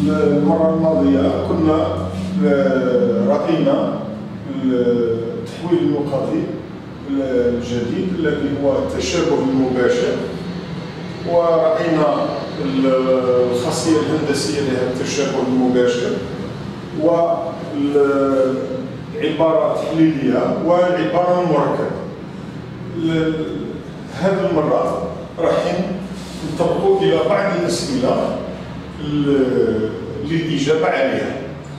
المرة الماضية كنا رأينا التحويل النقطي الجديد الذي هو التشابه المباشر، ورأينا الخاصية الهندسية لهذا التشابه المباشر والعبارة التحليلية والعبارة المركبة. هذه المرة راح نطرقوا إلى بعض الأسئلة للإجابة عليها.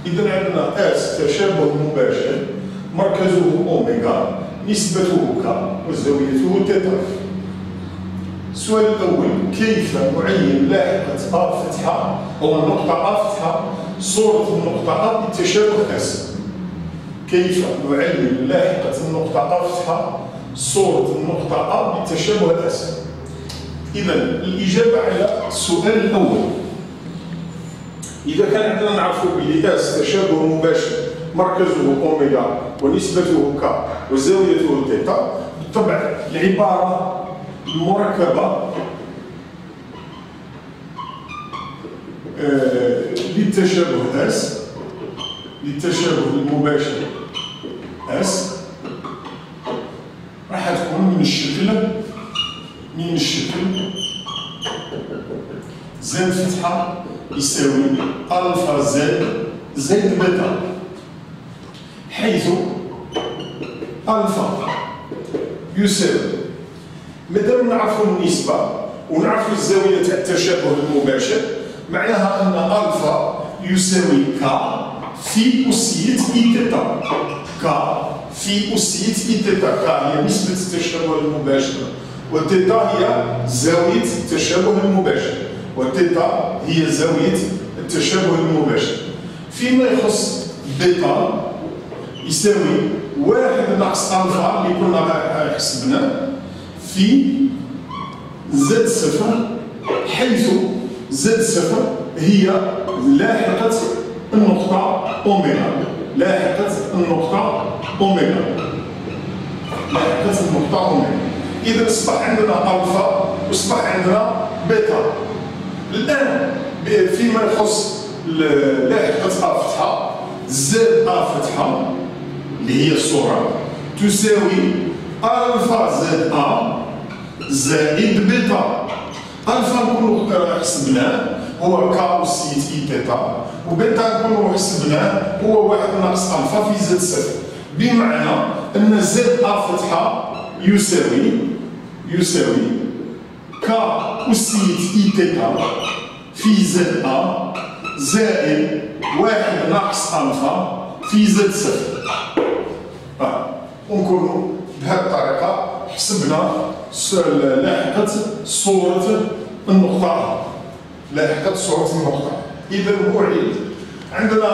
إذا عندنا اس تشابه مباشر مركزه أوميغا نسبته ك وزاويته تيتا. السؤال الأول: كيف نعين لاحقة أ فتحة أو النقطة أ فتحة صورة النقطة أ بالتشابه اس؟ كيف نعين لاحقة النقطة أ فتحة صورة النقطة أ بالتشابه اس؟ إذا الإجابة على السؤال الأول: إذا كان عندنا نعرفوا بلي اس تشابه مباشر مركزه أوميغا ونسبته ك وزاويته تيتا، بالطبع العبارة المركبة للتشابه اس، للتشابه المباشر اس، راح تكون من الشكل زد فتحة يساوي ألفا زد بيتا، حيث ألفا يساوي، مادام نعرفوا النسبة ونعرفوا الزاوية تاع التشابه المباشر، معناها أن ألفا يساوي ك في أسية إي تيتا، ك في أسية إي تيتا. ك هي نسبة التشابه المباشر، والتيتا هي زاوية التشابه المباشر، والتيتا هي زاوية التشابه المباشر. فيما يخص بيتا يساوي 1 ناقص ألفا اللي كنا حسبناه في زد صفر، حيث زد صفر هي لاحقة النقطة أوميغا، لاحقة النقطة أوميغا، لاحقة النقطة أوميغا. إذا أصبح عندنا ألفا وأصبح عندنا بيتا. الآن فيما يخص لاحقة أ فتحة، زد أ فتحة اللي هي الصورة تساوي ألفا زد أ زائد بيتا. ألفا نكونو حسبناه هو ك أسية إي تيتا، وبيتا نكونو حسبناه هو 1 ناقص ألفا في زد صفر، بمعنى أن زد أ فتحة يساوي ك أسية إي تيتا في زد أ زائد 1 ناقص ألفا في زد صفر. ونكونوا بهذه الطريقة حسبنا لاحقة صورة النقطة، لاحقة صورة النقطة. إذا أعيد: عندنا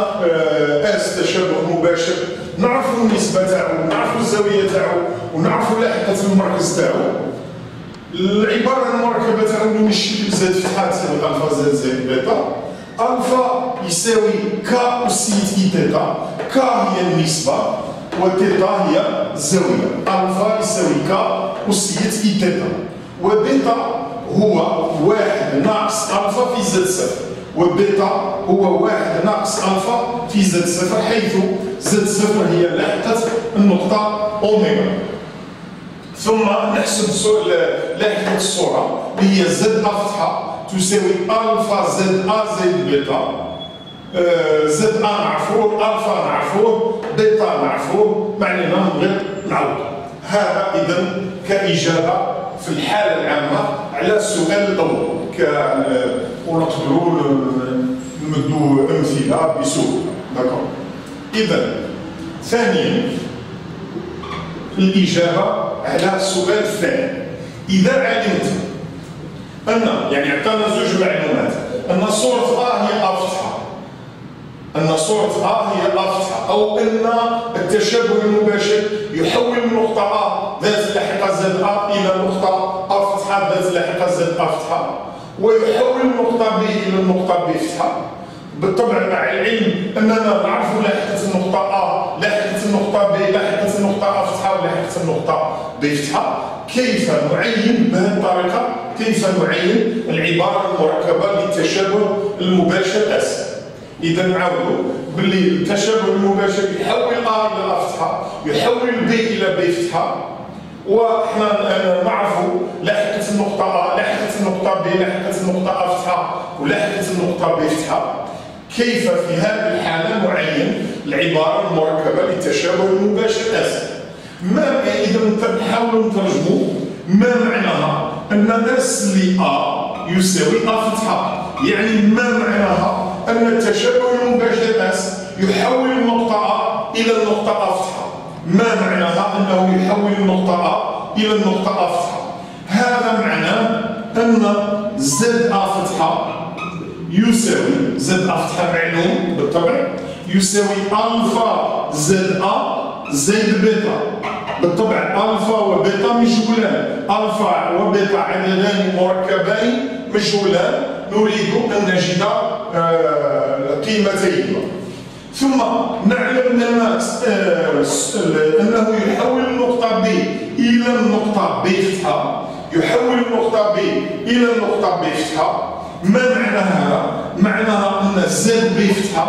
اس تشابه مباشر، نعرفوا النسبة تاعو، نعرفوا الزاوية تاعو، ونعرفوا لاحقة المركز تاعو. العبارة المركبة تاعو من الشكل زد فتحة تساوي ألفا زائد بيتا. ألفا يساوي ك أسية إي تيتا، ك هي النسبة وتيتا هي الزاوية. ألفا يساوي ك أسية إي تيتا، وبيتا هو 1 ناقص ألفا في زد صفر، وبيتا هو 1 ناقص ألفا في زد صفر، حيث زد صفر هي لاحقة النقطة أوميغا. ثم نحسب لاحقة الصورة اللي هي زد أ فتحة تساوي ألفا زد أ زائد بيتا. زد أ نعرفوه، ألفا نعرفوه، بيتا نعرفوه، معناها من غير نعوض. هذا إذا كإجابة في الحالة العامة على السؤال الأول، ونقدروا نمدوا أمثلة بسهولة. داكور. إذا ثانيا الإجابة على السؤال الثاني: إذا علمت أن، يعني عطانا زوج معلومات، أن صورة أ هي أ فتحة، أن صورة أ هي أ فتحة، أو أن التشابه المباشر يحول النقطة أ ذات لاحقة زد أ إلى نقطة أ فتحة ذات لاحقة زد أ فتحة، ويحول النقطة ب إلى النقطة ب فتحة. بالطبع مع العلم أننا نعرف لاحقة النقطة أ، لاحقة النقطة ب، لاحقة النقطة أ فتحة ولاحقة النقطة ب فتحة. كيف نعين بهذه الطريقة؟ كيف نعين العبارة المركبة للتشابه المباشر اس؟ اذا نعاودوا باللي التشابه المباشر يحول ا الى ا فتحه، يحول بي الى بي فتحه، وحنا نعرفوا لاحقه النقطه ا لاحقه النقطه بي لاحقه النقطه ا فتحه ولاحقه النقطه بي فتحه. كيف في هذه الحاله نعين العباره المركبه للتشابه المباشر اس؟ ما اذا نحاولوا نترجموا ما معناها ان اس ل ا يساوي ا فتحه، يعني ما معناها ان التشابه المباشر اس يحول النقطه ا الى النقطه ا فتحه. ما معناها انه يحول النقطه ا الى النقطه ا فتحه؟ هذا معناه ان زد ا فتحه يساوي زد ا فتحه معلوم بالطبع يساوي الفا زد ا زائد بيتا. بالطبع الفا وبيتا مجهولان، الفا وبيتا عددان مركبان مجهولان نريد ان نجد قيمتيهما. ثم نعلم انه يحول النقطه ب الى النقطه ب فتحه، يحول النقطه ب الى النقطه ب فتحه. ما معناها؟ معناها ان زد ب فتحه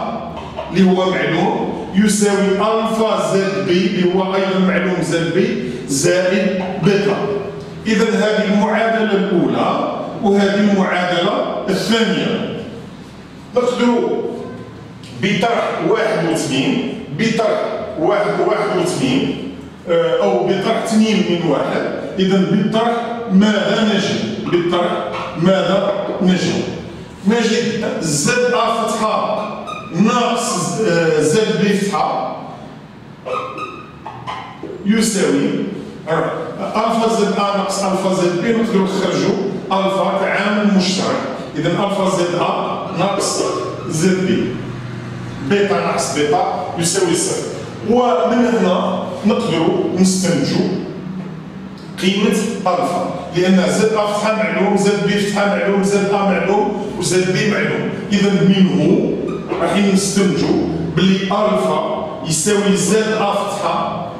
اللي هو معلوم يساوي الفا زد بي اللي هو ايضا معلوم زد بي زائد بيتا. اذا هذه المعادله الاولى وهذه المعادله الثانيه. نقدروا بطرح 1 و 2 بطرح 1 و 2 او بطرح 2 من 1. اذا بالطرح ماذا نجد؟ بالطرح ماذا نجد؟ نجد زد ا فتحه ناقص زد ب فتحه يساوي الفا زد ا ناقص الفا زد ب. نقدروا نخرجوا الفا كعامل مشترك. اذا الفا زد ا ناقص زد ب بيتا ناقص بيتا يساوي صفر. ومن هنا نقدروا نستنتجوا قيمة الفا، لأن زد ا فتحة معلوم، زد ب فتحة معلوم، زد ا معلوم وزد ب معلوم. إذا منه راح نستنتجوا بلي الفا يساوي زد ا فتحة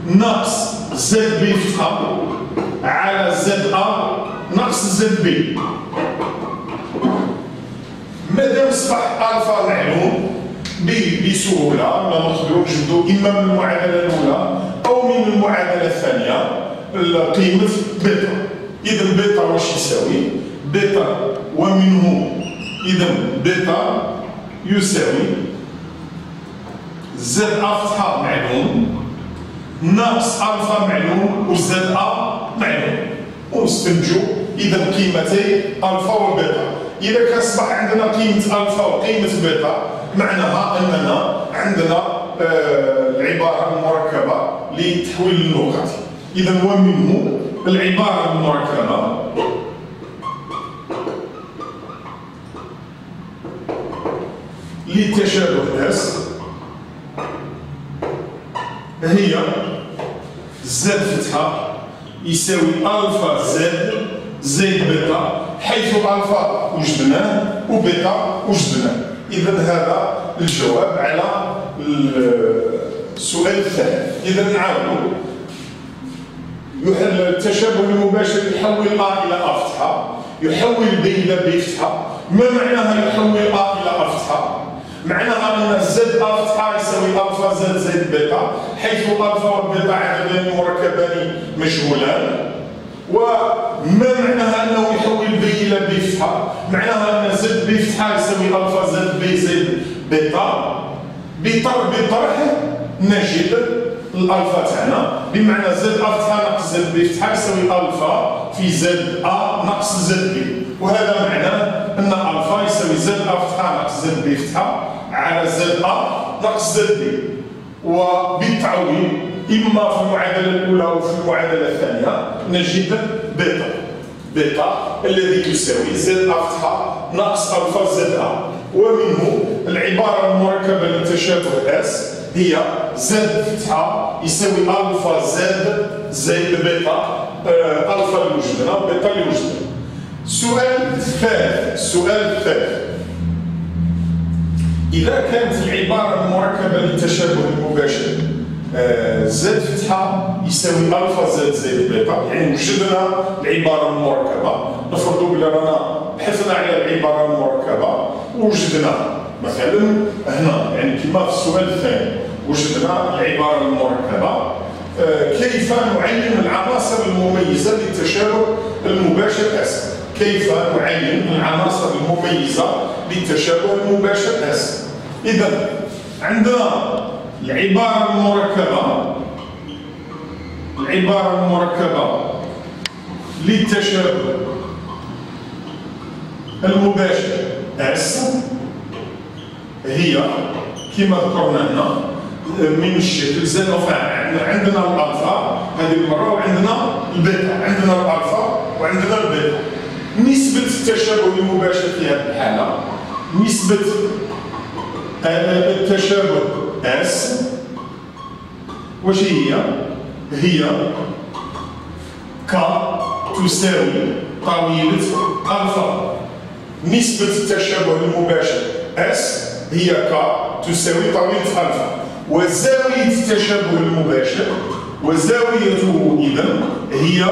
ناقص زد ب فتحة على زد ا ناقص زد ب. مادام اصبح الفا معلوم بسهولة نقدروا نجبدوا إما من المعادلة الأولى أو من المعادلة الثانية قيمة بيتا. إذا بيتا واش يساوي؟ بيتا ومنه إذا بيتا يساوي زد ا فتحة معلوم ناقص الفا معلوم وزد ا معلوم، ونستنتجوا إذا قيمتي الفا وبيتا. إذا كان أصبح عندنا قيمة الفا وقيمة بيتا معناها أننا عندنا العبارة المركبة لتحويل النقط. إذا ومنه العبارة المركبة للتشابه اس هي زد فتحة يساوي الفا زد زائد بيتا، حيث الفا وجدناه وبيتا وجدناه. إذا هذا الجواب على السؤال الثاني. إذا نعاودوا يحل التشابه المباشر يحول ا الى ا فتحة، يحول ب الى ب فتحة. ما معناها يحول ا الى ا فتحة؟ معناها ان زد ا فتحة يساوي الفا زد زائد بيتا، حيث الفا والبيتا عددان مركبان مجهولان. وما معناها انه يحول ب الى ب فتحة؟ معناها ان زد ب فتحة يساوي الفا زد ب زائد بيتا. بالطرح نجد الالفا تاعنا بمعنى زد ا فتحة ناقص زد ب فتحة يساوي الفا في زد ا ناقص زد ب. وهذا معناه ان الفا يساوي زد ا فتحة ناقص زد ب فتحة على زد ا ناقص زد ب. وبالتعويض اما في المعادله الاولى او في المعادله الثانيه نجد بيتا. بيتا الذي يساوي زد ا فتحة ناقص الفا زد ا. ومنه العباره المركبه للتشابه اس هي زد فتحة يساوي الفا زد زائد بيتا، الفا اللي وجدنا وبيتا اللي وجدنا. السؤال الثالث إذا كانت العبارة المركبة للتشابه المباشر زد فتحة يساوي الفا زد زائد بيتا، يعني وجدنا العبارة المركبة، نفرضوا بلي رانا بحثنا على العبارة المركبة ووجدناها. مثلا هنا يعني كما في السؤال الثاني وجدنا العباره المركبه كيف نعين العناصر المميزه للتشابه المباشر اس. كيف نعين العناصر المميزه للتشابه المباشر اس. اذا عندنا العباره المركبه للتشابه المباشر اس هي كما ذكرنا هنا من الشكل زادنا فيها عندنا الالفا هذه المره وعندنا البيتا. عندنا الالفا وعندنا البيتا. نسبه التشابه المباشر في هذه الحاله نسبه التشابه اس واش هي ك تساوي طويله الفا. نسبه التشابه المباشر اس هي ك تساوي طويله الفا. وزاويه التشابه المباشر وزاويته اذا هي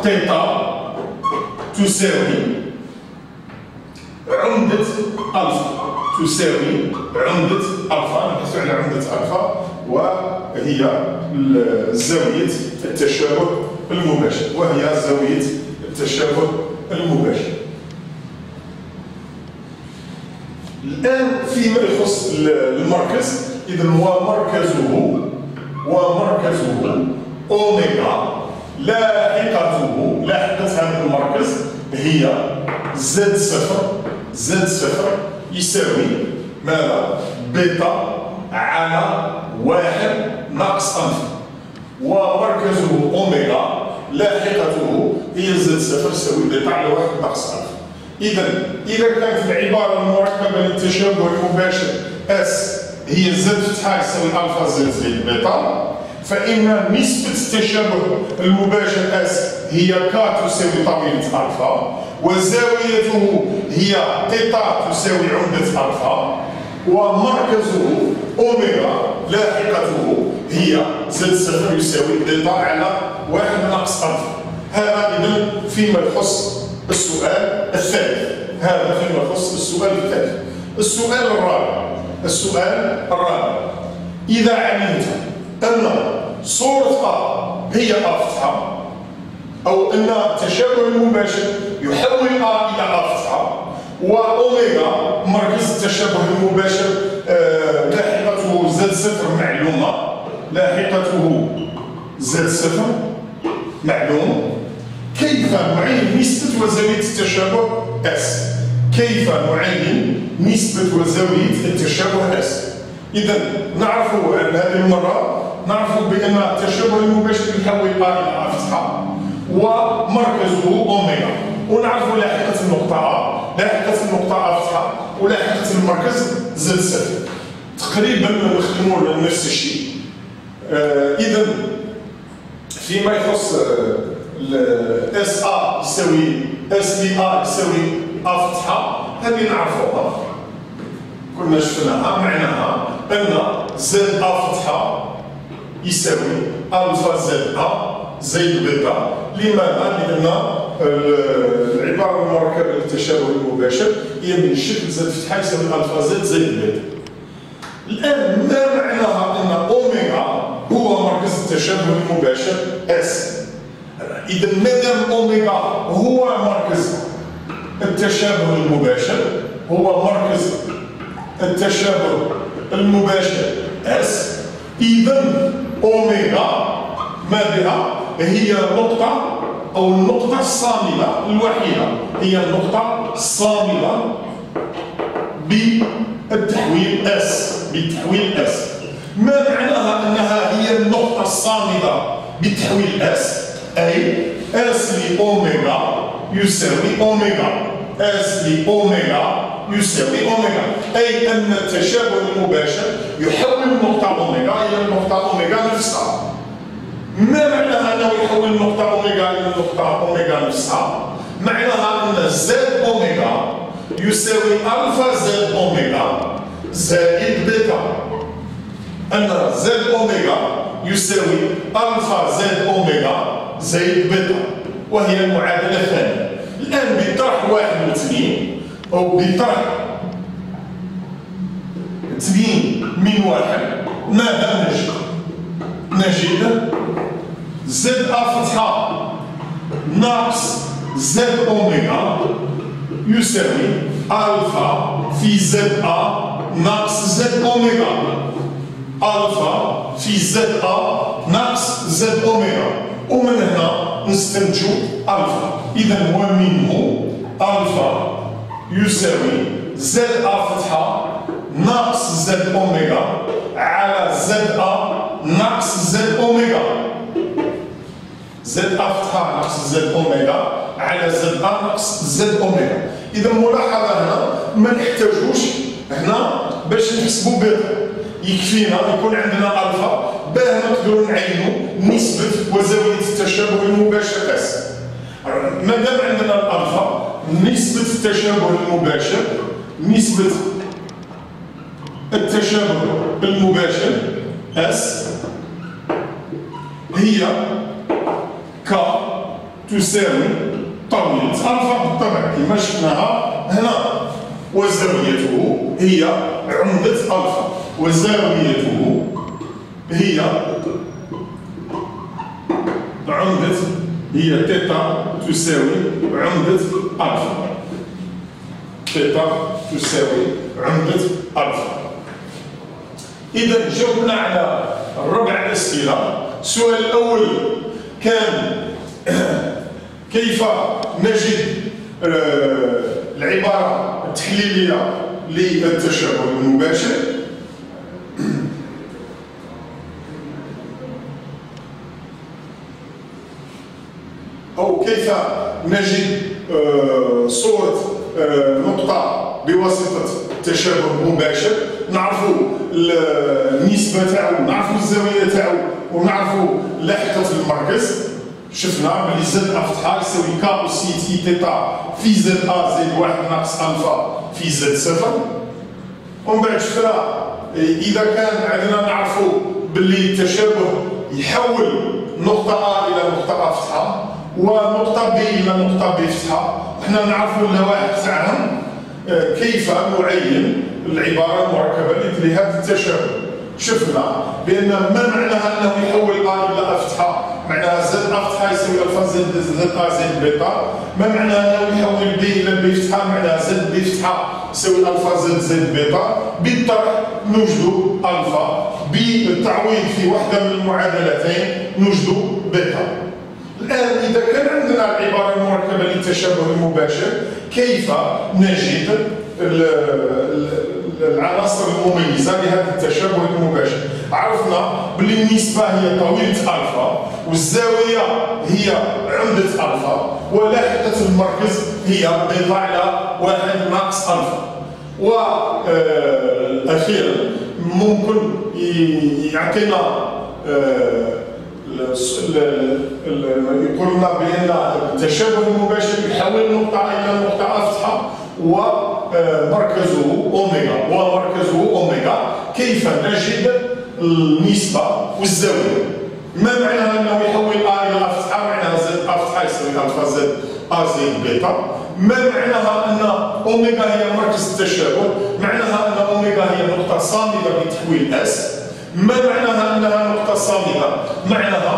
تيتا تساوي عمده الفا. تساوي عمده الفا. نبحث على عمده الفا وهي زاويه التشابه المباشر وهي زاويه التشابه المباشر. الآن فيما يخص المركز إذا ومركزه أوميغا. لاحقة هذا المركز هي زد صفر يساوي ماذا؟ بيتا على 1 ناقص ألفا. ومركزه أوميغا لاحقته هي زد صفر يساوي بيتا على 1 ناقص ألفا. إذا كانت العبارة المركبة للتشابه المباشر اس هي زد فتحة يساوي ألفا زائد بيتا فإن نسبة التشابه المباشر اس هي ك تساوي طويلة ألفا وزاويته هي تيتا تساوي عمدة ألفا ومركزه أوميغا لاحقته هي زد صفر يساوي بيتا على 1 ناقص ألفا. هذا إذا فيما يخص السؤال الثالث. السؤال الرابع إذا علمت أن صورة أ هي أ فتحة أو أن التشابه المباشر يحول أ إلى أ فتحة وأوميغا مركز التشابه المباشر لاحقته زد صفر معلوم كيف نعين نسبة وزاوية التشابه اس. إذا نعرف هذه المرة بأن التشابه المباشر يحول أ إلى أ فتحة ومركزه أوميغا ونعرف لاحقة النقطة أ فتحة ولاحقة المركز زد صفر. تقريبا نخدموا نفس الشيء. إذا فيما يخص اس ا يساوي اس بي ا يساوي ا فتحه هذه نعرفوها كنا شفناها. معناها ان زد ا فتحه يساوي الفا زد ا زائد بيتا. لماذا؟ لان العباره المركبه للتشابه المباشر هي من شكل زد فتحه يساوي الفا زد زائد بيتا. الان ما معناها ان اوميغا هو مركز التشابه المباشر اس. إذا مادام أوميغا هو مركز التشابه المباشر اس إذا أوميغا ما بها هي النقطة أو النقطة الصامدة الوحيدة هي النقطة الصامدة بالتحويل اس. ما معناها أنها هي النقطة الصامدة بالتحويل اس؟ أي اس لأوميغا يساوي أوميغا. أي أن التشابه المباشر يحول النقطة أوميغا إلى النقطة أوميغا نفسها. ما معناها أنه يحول النقطة أوميغا إلى النقطة أوميغا نفسها؟ معناها أن زد أوميغا يساوي ألفا زد أوميغا زائد بيتا. أن زد أوميغا يساوي ألفا زد أوميغا زائد بيتا وهي المعادلة الثانية. الآن بطرح 1 و 2 أو بطرح 2 من 1 ماذا نجد؟ نجد زد أ فتحة ناقص زد أوميغا يساوي ألفا في زد أ ناقص زد أوميغا. ألفا في زد أ ناقص زد أوميغا، ومن هنا نستنتجو ألفا. إذا ومنه ألفا يساوي زد أ فتحة ناقص زد أوميغا على زد أ ناقص زد أوميغا. زد أ فتحة ناقص زد أوميغا على زد أ ناقص زد أوميغا. إذا ملاحظة هنا ما نحتاجوش هنا باش نحسبوا بيتا، يكفينا يكون عندنا ألفا باه نقدروا نعينوا نسبة وزاوية التشابه المباشر اس. مادام عندنا الألفا نسبة التشابه المباشر، نسبة التشابه المباشر اس هي ك تساوي طاولة ألفا بالطبع كما شفناها هنا، وزاويته هي عمدة ألفا، وزاويته هي عمدة هي تيتا تساوي عمدة ألفا. تيتا تساوي عمدة ألفا. إذا جاوبنا على الربع الأسئلة. السؤال الأول كان كيف نجد العبارة التحليلية للتشابه المباشر. أو كيف نجد صورة نقطة بواسطة التشابه المباشر. نعرفوا النسبة تاعو، نعرفوا الزاوية تاعو، ونعرفوا لاحقة المركز. شفنا بلي زد أ فتحة يساوي ك أس تي تيتا في زد أ زائد 1 ناقص ألفا في زد صفر. ومن بعد شفنا إذا كان عندنا نعرفوا بلي التشابه يحول نقطة أ إلى نقطة أ فتحة ونقطة ب إلى نقطة ب فتحة، حنا نعرفوا اللوائح تاعهم كيف نعين العبارة المركبة لهذا التشابه. شفنا بأن ما معناها أنه يحول أ إلى أ فتحة، معناها زد أ فتحة يساوي ألفا زد أ زائد بيتا. ما معناها أنه يحول ب إلى ب فتحة، معناها زد ب فتحة يساوي ألفا زد زائد بيتا. بالطرح نوجد ألفا، بالتعويض في واحدة من المعادلتين نوجد بيتا. الآن إذا كان عندنا العبارة المركبة للتشابه المباشر كيف نجد العناصر المميزة لهذا التشابه المباشر؟ عرفنا بلي النسبة هي طويلة ألفا، والزاوية هي عمدة ألفا، ولاحقة المركز هي بيتا على 1 ناقص ألفا. والأخيرا ممكن يعطينا يقول لنا بأن التشابه المباشر يحول نقطة إلى نقطة أ فتحة ومركزه أوميغا. كيف نجد النسبة والزاوية؟ ما معناها أنه يحول أ إلى أ فتحة؟ معناها زد أ فتحة يساوي ألفا زد أ زائد بيتا. ما معناها أن أوميغا هي مركز التشابه؟ معناها أن أوميغا هي نقطة صامدة بتحويل اس. ما معناها أنها نقطة صامدة؟ معناها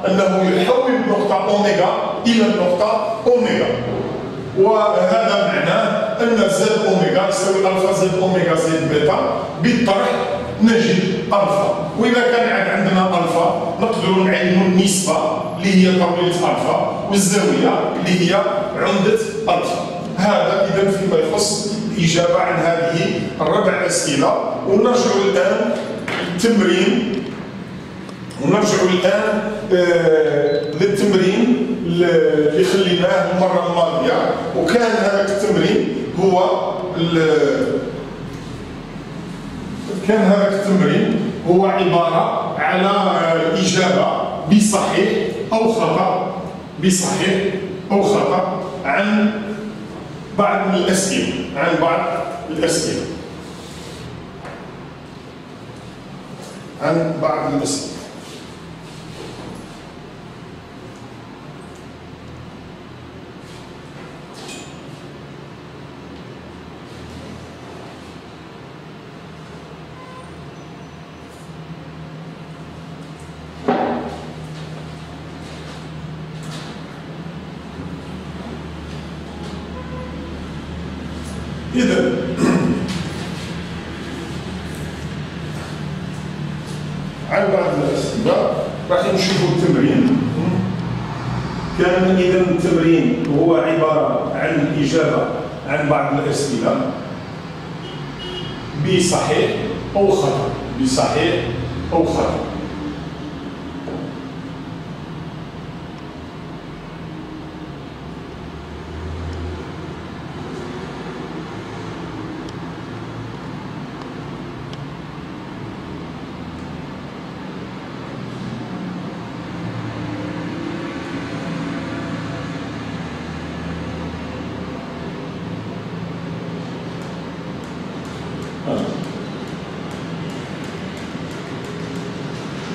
أنه يحول نقطة أوميغا إلى النقطة أوميغا، وهذا معناه أن زد أوميغا يساوي ألفا زد أوميغا زائد بيتا. بالطرح نجد ألفا، وإذا كان عندنا ألفا نقدر نعينوا النسبة اللي هي طويلة ألفا والزاوية اللي هي عمدة ألفا. هذا إذا فيما يخص الإجابة عن هذه الربع أسئلة. ونرجع الآن للتمرين اللي خليناه المرة الماضية. وكان هذا التمرين هو عبارة على الإجابة بصحيح أو خطأ عن بعض الأسئلة. إذا على بعض الأسئلة راح نشوفوا التمرين. كان إذا التمرين هو عبارة عن الإجابة عن بعض الأسئلة بصحيح أو خطأ، بصحيح أو خطأ.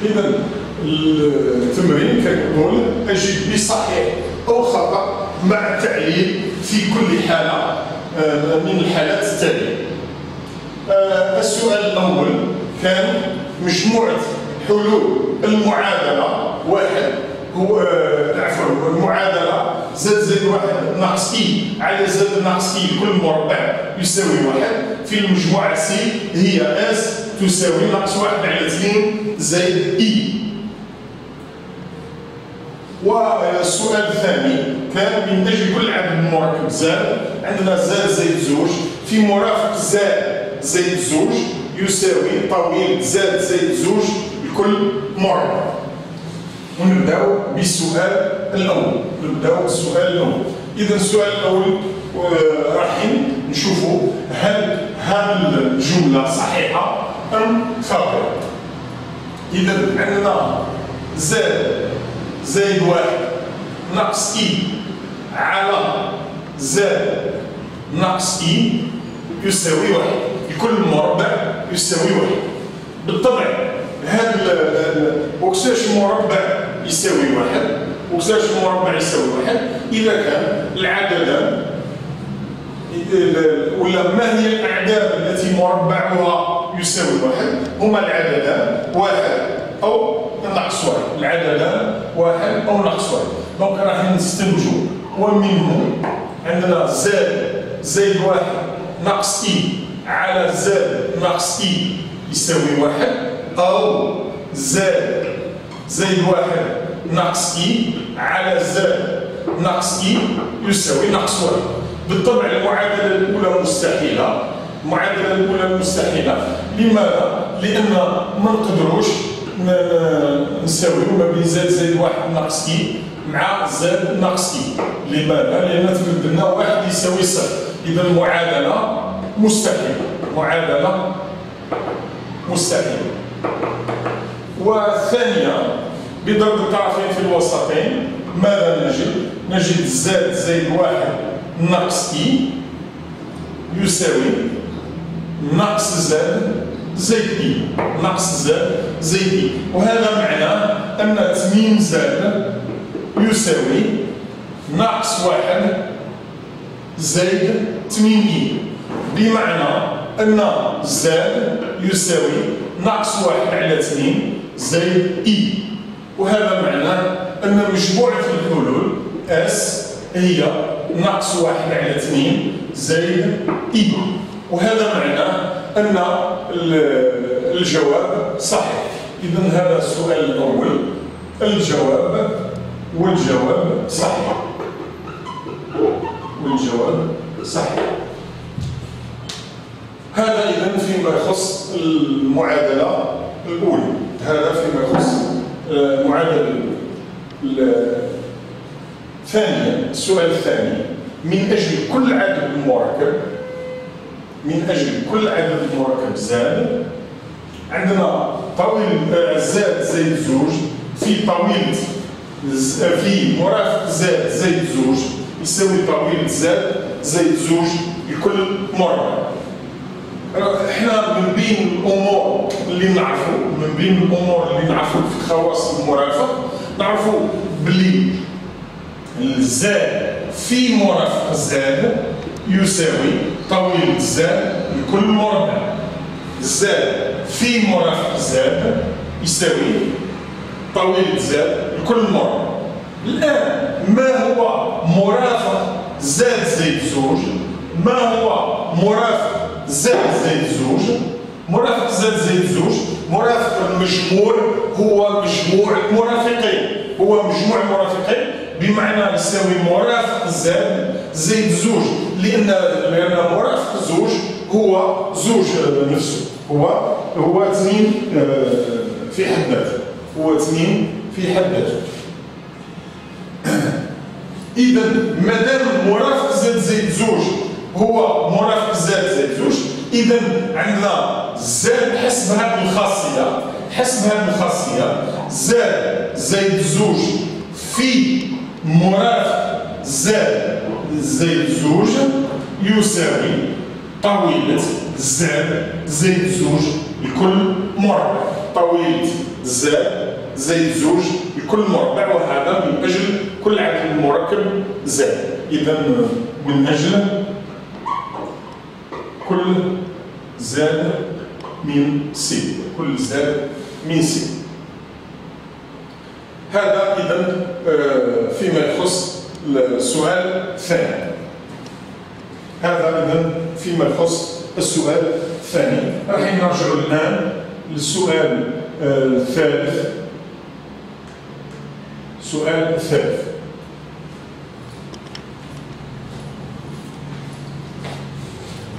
إذا التمرين كيقول أجب بصحيح أو خطأ مع التعليل في كل حالة من الحالات التالية. السؤال الأول كان مجموعة حلول المعادلة واحد هو عفوا المعادلة زد زائد واحد ناقص إي على زد ناقص إي كل مربع يساوي واحد في المجموعة سي هي اس تساوي ناقص واحد على 2 زائد إي. والسؤال الثاني كان من أجل كل عدد مركب زاد عندنا زاد زائد زوج في مرافق زاد زائد زوج يساوي طويل زاد زائد زوج لكل مربع. ونبداو بالسؤال الأول. إذا السؤال الأول راح نشوفوا هل هذه الجملة صحيحة أم خاطئة. إذا عندنا زاد زائد واحد ناقص إي على زاد ناقص إي يساوي واحد، لكل مربع يساوي واحد. بالطبع هذا وكساش مربع يساوي واحد وكساش مربع يساوي واحد إذا كان العددان ولا ما هي الأعداد التي مربعها يساوي واحد؟ هما العددان واحد أو ناقص واحد، العددان واحد أو ناقص واحد. دونك راح نستنتجوا ومنه عندنا زاد زائد واحد ناقص إي على زاد ناقص إي يساوي واحد، أو زاد زائد واحد ناقص إي على زاد ناقص إي يساوي ناقص واحد. بالطبع المعادلة الأولى مستحيلة. المعادلة الأولى مستحيلة. لماذا؟ لأن ما نقدروش نساويو ما بين زاد زائد واحد ناقص إي مع زاد ناقص إي. لماذا؟ لأن تبدل لنا واحد يساوي صفر. إذا المعادلة مستحيلة. معادلة مستحيلة. والثانية بضرب الطرفين في الوسطين ماذا نجد؟ نجد زاد زائد واحد ناقص إي يساوي ناقص زاد زائد إي، ناقص زاد زائد إي. وهذا معناه أن 2 زاد يساوي ناقص واحد زائد 2 إي، بمعنى أن زاد يساوي ناقص واحد على 2 زائد إي. وهذا معناه أن مجموعة الحلول اس هي ناقص واحد على 2 زائد إي. وهذا معناه أن الجواب صحيح. إذا هذا السؤال الأول الجواب والجواب صحيح. والجواب صحيح. هذا إذا فيما يخص المعادلة الأولى. هذا فيما يخص المعادلة الأولى. ثانيا السؤال الثاني من أجل كل عدد مركب زاد عندنا طويل زاد زائد زوج في طويل في مرافق زاد زائد زوج يساوي طويل زاد زائد زوج لكل مرة. احنا من بين الامور اللي نعرفوا في خواص المرافق نعرفوا بلي الزاد في مرافق زاد يساوي طويل زاد لكل مربع. الزاد في مرافق زاد يساوي طويل زاد لكل مربع. الآن ما هو مرافق زاد زائد زوج؟ ما هو مرافق زائد زوج؟ مرافق زائد زوج، مرافق المجموع هو مجموع مرافقين، هو مجموع مرافقين بمعنى يساوي مرافق زائد زوج، لأن مرافق زوج هو زوج نفسه، هو اثنين في حد ذاته، هو اثنين في حد ذاته. إذا مادام مرافق زائد زوج هو مرافق زائد زوج، إذا عندنا زاد حسب هذه الخاصية زائد زوج في مرافق زائد زوج يساوي طويلة زائد زوج لكل مربع، طويلة زائد زوج لكل مربع، وهذا من أجل كل عدد مركب زائد. إذا من أجل كل زاد من سي، كل زاد من سي. هذا إذا فيما يخص السؤال الثاني. هذا إذا فيما يخص السؤال الثاني. راح نرجع الآن للسؤال الثالث. السؤال الثالث.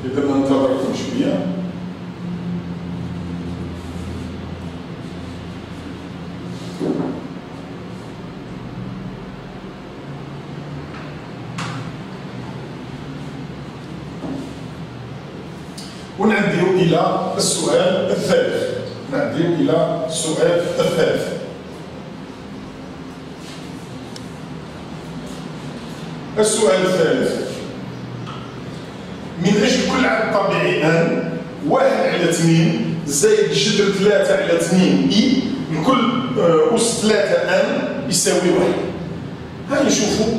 إذا ننتظركم شوية. ونعدي إلى السؤال الثالث. السؤال الثالث: من أجل كل عدد طبيعي أن 1/2 زائد جذر 3/2 إي لكل أس 3 أن يساوي 1. ها نشوفوا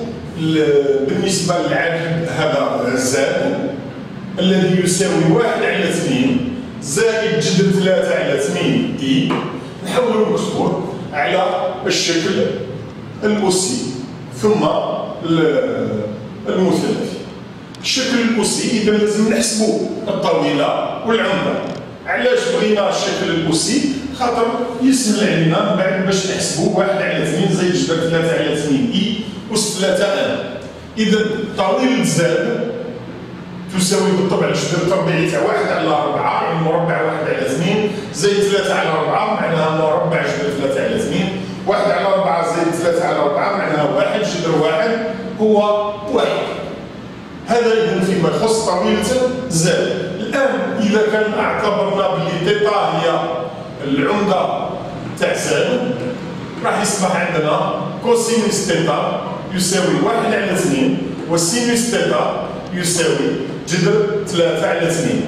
بالنسبة للعدد هذا زاد الذي يساوي 1/2 زائد جذر 3/2 إي، نحاولوا نكتبوه على الشكل الأسي ثم المثلثي. الشكل الأسي إذا لازم نحسبوا الطويلة والعمدة. علاش بغينا الشكل الأسي؟ خاطر يسهل علينا بعد باش نحسبوا 1/2 زائد جذر 3/2 إي أس 3 أن. إذا طويلة زاد تساوي بالطبع الجذر التربيعي تاع 1/4، يعني مربع 1/2 زائد 3/4 معناها مربع جذر 3/2. 1/4 زائد 3/4 معناها 1 جذر 1 هو 1. هذا إذا فيما يخص طويلة زاد. الآن إذا كان اعتبرنا بلي تيتا هي العمدة تاع زاد، راح يصبح عندنا كوسينوس تيتا يساوي 1/2 وسينوس تيتا يساوي جذر 3/2.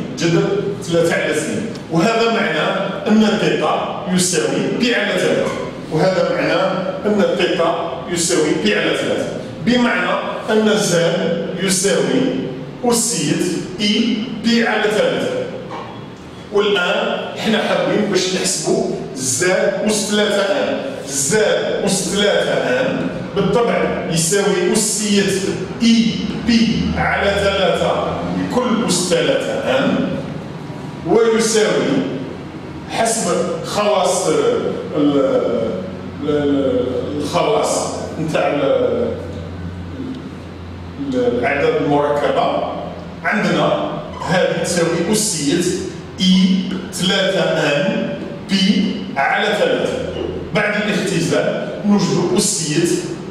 وهذا معناه أن تيتا يساوي π/3. وهذا معناه أن تيتا يساوي π/3، بمعنى أن زاد يساوي أسية إي π/3. والآن حنا حابين باش نحسبوا زاد أس 3 أن. زاد أس 3 أن بالطبع يساوي أسية إي π/3 لكل أس 3 أن، ويساوي حسب خواص الخواص نتاع الأعداد المركبة. عندنا هذه تساوي أسية إي 3 أن π/3. بعد الاختزال نوجد أسية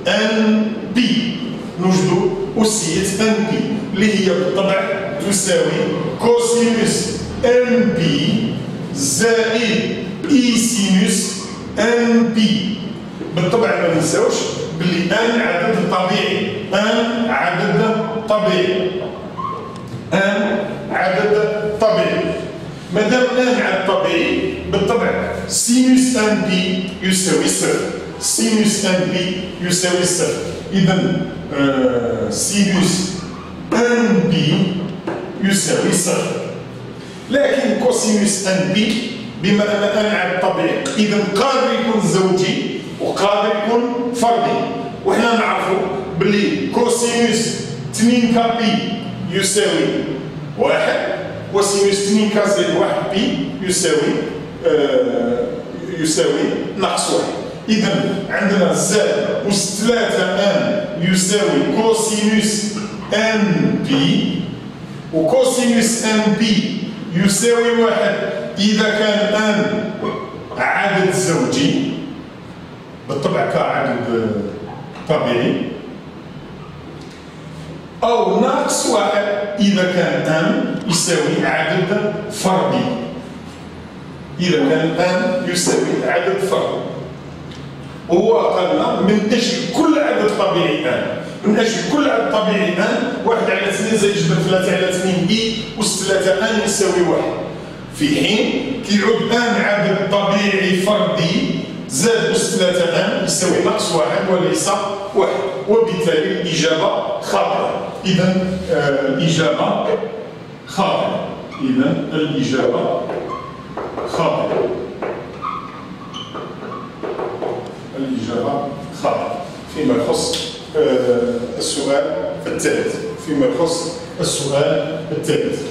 أن بي، نوجد أسية أن بي اللي هي بالطبع تساوي كوسينوس أن بي زائد إي سينوس أن بي. بالطبع ما ننساوش باللي أن عدد طبيعي، أن عدد طبيعي. مادام أن عدد طبيعي بالطبع سينوس أن بي يساوي 0. سينوس أن بي يساوي 0. إذا سينوس أن بي يساوي 0. لكن كوسينوس أن بي بما أن عدد طبيعي إذا قادر يكون زوجي وقادر يكون فردي. وحنا نعرفوا باللي كوسينوس 2 كابي يساوي 1 وسينوس 2 ك زائد 1 بي يساوي ناقص 1. إذا عندنا زائد أس 3 ان يساوي كوسينوس ان بي، وكوسينوس ان بي يساوي 1 إذا كان ان عدد زوجي بالطبع كعدد طبيعي، أو ناقص 1 إذا كان ان يساوي عدد فردي. إذا كان ان يساوي عدد فردي، وهو قالنا من أجل كل عدد طبيعي ان، من أجل كل عدد طبيعي ان 1 على 2 زائد جذر 3 على 2 بي أس 3 ان يساوي 1. في حين كيعود ان عدد طبيعي فردي زائد أس 3 ان يساوي ناقص 1 وليس 1، وبالتالي الإجابة خاطئة. إذا الإجابة خاطئة. إذا الإجابة خاطئة. الإجابة خاطئة فيما يخص السؤال الثالث. فيما يخص السؤال الثالث.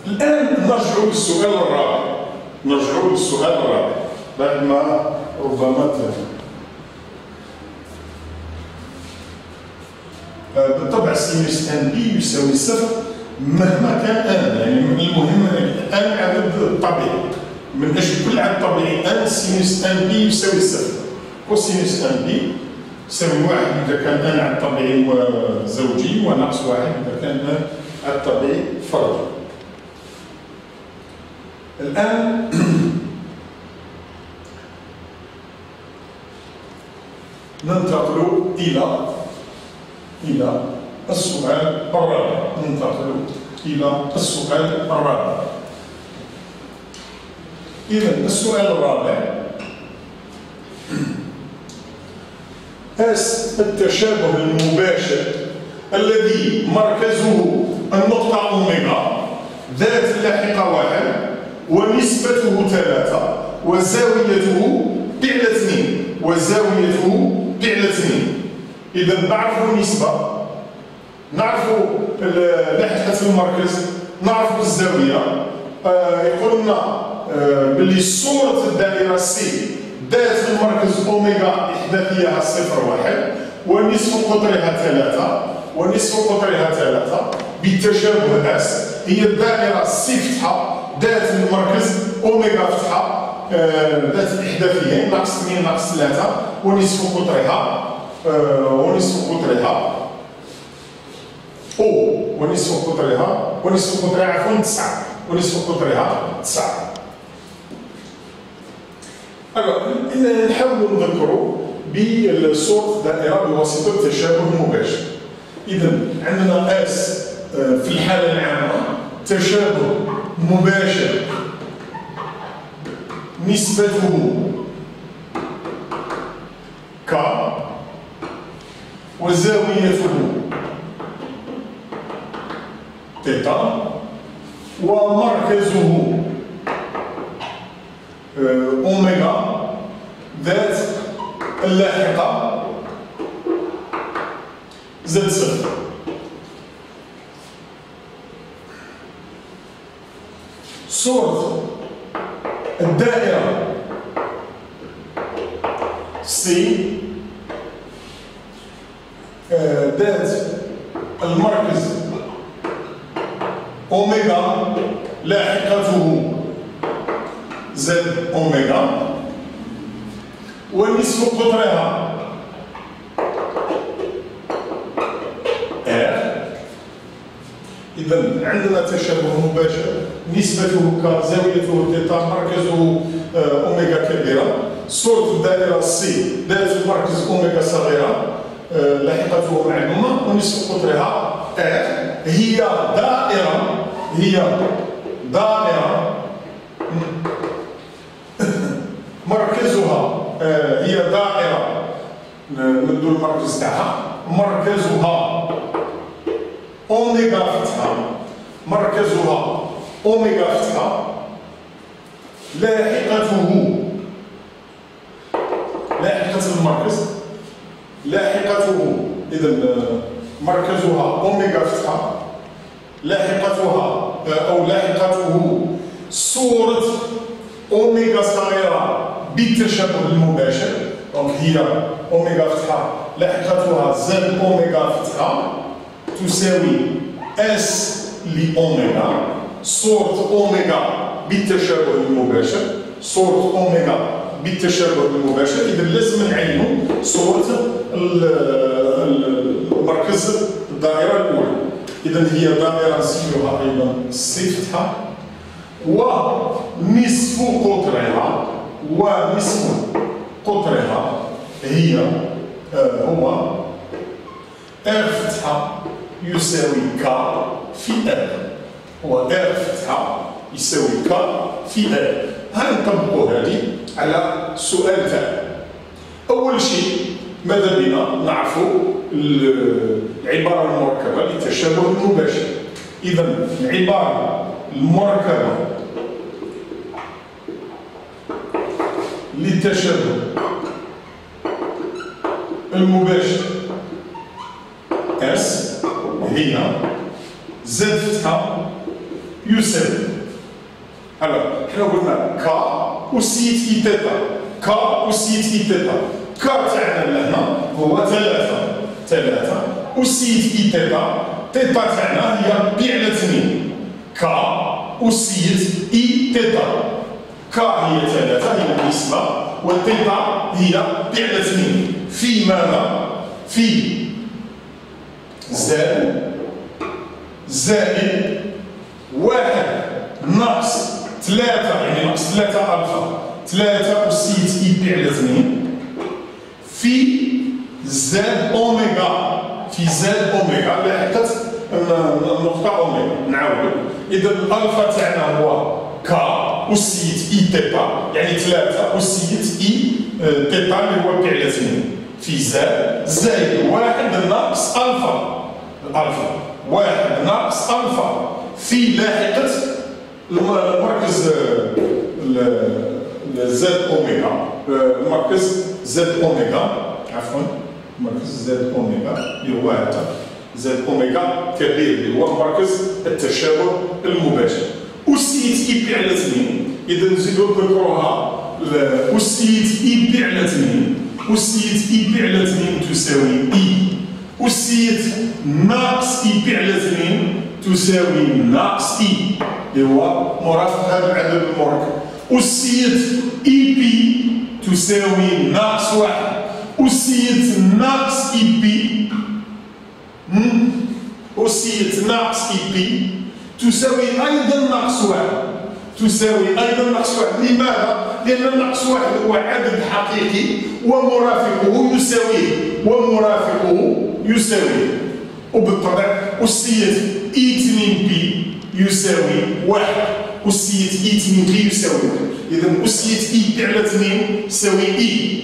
الآن نرجع للسؤال الرابع. نرجع للسؤال الرابع بعد ما ربما بالطبع سينوس ان بي يساوي صفر مهما كان ان، يعني المهم ان عدد طبيعي. من اجل كل عدد طبيعي ان سينوس ان بي يساوي صفر. كوسينوس ان بي يساوي 1 اذا كان ان عدد طبيعي زوجي، وناقص 1 اذا كان ان عدد طبيعي فردي. الان ننتقل إلى السؤال الرابع. ننتقل إلى السؤال الرابع. إذا السؤال الرابع: أس التشابه المباشر الذي مركزه النقطة أوميغا ذات اللاحقة 1 ونسبته 3 وزاويته فعل 2 وزاويته فعل 2. إذا نعرفوا النسبة، نعرفوا لاحقة المركز، نعرفوا الزاوية. يقول لنا باللي صورة الدائرة سي ذات المركز أوميغا إحداثيها 0 1 ونصف قطرها 3 بالتشابه اس. هي الدائرة سي فتحة ذات المركز أوميغا فتحة ذات الإحداثيين ناقص 2 ناقص 3 ونصف قطرها ونصف قطرها عفوا 9 ونصف قطرها 9. نحاول نذكروا بصورة الدائرة بواسطة التشابه المباشر. إذا عندنا اس في الحالة العامة تشابه مباشر نسبته ك وزاويته تيتا ومركزه أوميغا ذات اللاحقة زد 0. صورة الدائرة سي ذات المركز أوميغا لاحقته زد أوميغا ونصف قطرها R. إذا عندنا تشابه مباشر نسبته ك زاويته تيتا مركزه أوميغا كبيرة. صورة الدائرة سي ذات المركز أوميغا صغيرة لاحقته معلومة ونصف قطرها R. هي دائرة مركزها هي دائرة ندو المركز تاعها مركزها أوميغا فتحة لاحقة المركز لاحقته. إذا مركزها أوميغا فتحة، لاحقتها أو لاحقته صورة أوميغا صغيرة بالتشابه المباشر. دونك هي أوميغا فتحة لاحقتها زد أوميغا فتحة تساوي اس لأوميغا، صورة أوميغا بالتشابه المباشر، صورة أوميغا بالتشابه المباشر. إذا لازم نعينوا صورة مركز الدائرة الأولى. إذا هي دائرة نسميوها أيضا سي فتحة، ونصف قطرها هي هو ار فتحة يساوي ك في ار، هو ار فتحة يساوي ك في ار. هنطبقوا هذه على السؤال تاعنا. أول شيء ماذا بنا نعرفوا العبارة المركبة للتشابه المباشر. إذا العبارة المركبة للتشابه المباشر اس هي زد فتحة يساوي، حنا قلنا ك وسيت اي تيتا، ك وسيت اي تيتا، ك تاعنا لهنا هو 3 وسيت اي تيتا، تيتا تاعنا هي بي على 2، ك وسيت اي تيتا، ك هي 3 هي النسبة، والتيتا هي بي على 2 في ماذا؟ في زائد 1 ناقص 3 يعني ناقص 3 ألفا، 3 أسيت إي بي على 2 في زد أوميغا، في زد أوميغا لاحقت النقطة أوميغا. نعاودو، إذا الألفا تاعنا هو ك أسيت إي تيتا، يعني 3 أسيت إي تيتا اللي هو بي على 2 في زائد 1 ناقص ألفا، الألفا 1 ناقص ألفا في لاحقة المركز زد أوميغا، المركز زد أوميغا، عفوا مركز زد أوميغا اللي هو هذا زد أوميغا كبير اللي هو مركز التشابه المباشر. أسيت إي بي على 2، إذا نزيدو نذكروها أسيت إي بي على 2، أسيت إي بي على 2 تساوي إي، أسيت ناقص إي بي على 2 تساوي ناقص إي اللي هو مرافق هذا العدد المركب. أسيت إي بي تساوي ناقص 1، أسيت ناقص إي بي، أسيت ناقص إي بي تساوي أيضا ناقص 1، تساوي أيضا ناقص 1. لماذا؟ لأن الناقص 1 هو عدد حقيقي ومرافقه يساويه، وبالطبع أسيت إي 2 بي يساوي 1، أسيت إي 2 بي يساوي 1. إذا أسيت إي بي على 2 تساوي إي.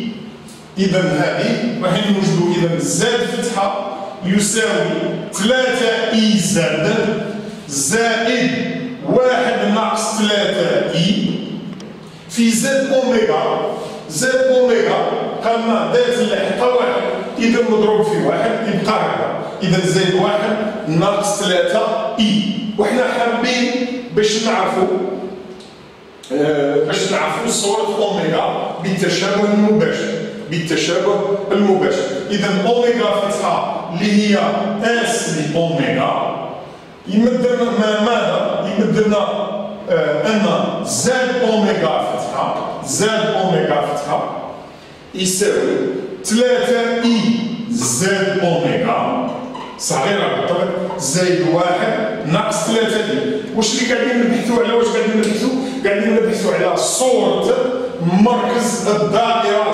إذا هذه راح نوجدوا إذا زد فتحة يساوي 3 إي زائد 1 ناقص 3 إي في زد أوميغا. زد أوميغا قالنا ذات اللاحقة 1، إذا مضروب في 1 يبقى هكذا. إذا زائد 1 ناقص 3 إي. وحنا حابين باش نعرفوا صورة أوميغا بالتشابه المباشر. إذا أوميغا فتحة اللي هي اس لأوميغا يمدنا ماذا؟ يمدنا أن زد أوميغا فتحة يساوي 3 إي زد أوميغا صغيرة بالطبع زائد 1 ناقص 3 إي. واش اللي قاعدين نبحثوا على؟ قاعدين نبحثوا على صورة مركز الدائرة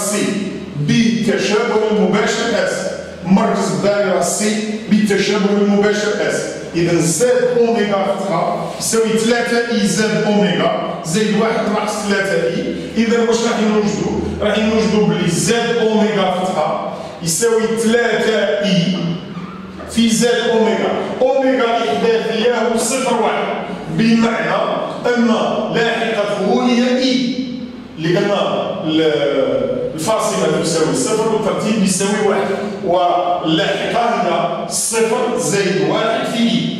سي بالتشابه المباشر اس، مركز الدائرة سي بالتشابه المباشر اس. إذا زد أوميغا فتحة يساوي 3 إي زد أوميغا زائد 1 ناقص 3 إي. إذا واش راح نوجدوا؟ راح نوجدوا بلي زد أوميغا فتحة يساوي 3 إي في زد أوميغا الإحداثية هو 0,1، بمعنى أن لاحقته هي إي، لأن الفاصلة تساوي صفر والترتيب يساوي واحد، واللاحقة هي صفر زائد واحد في إي.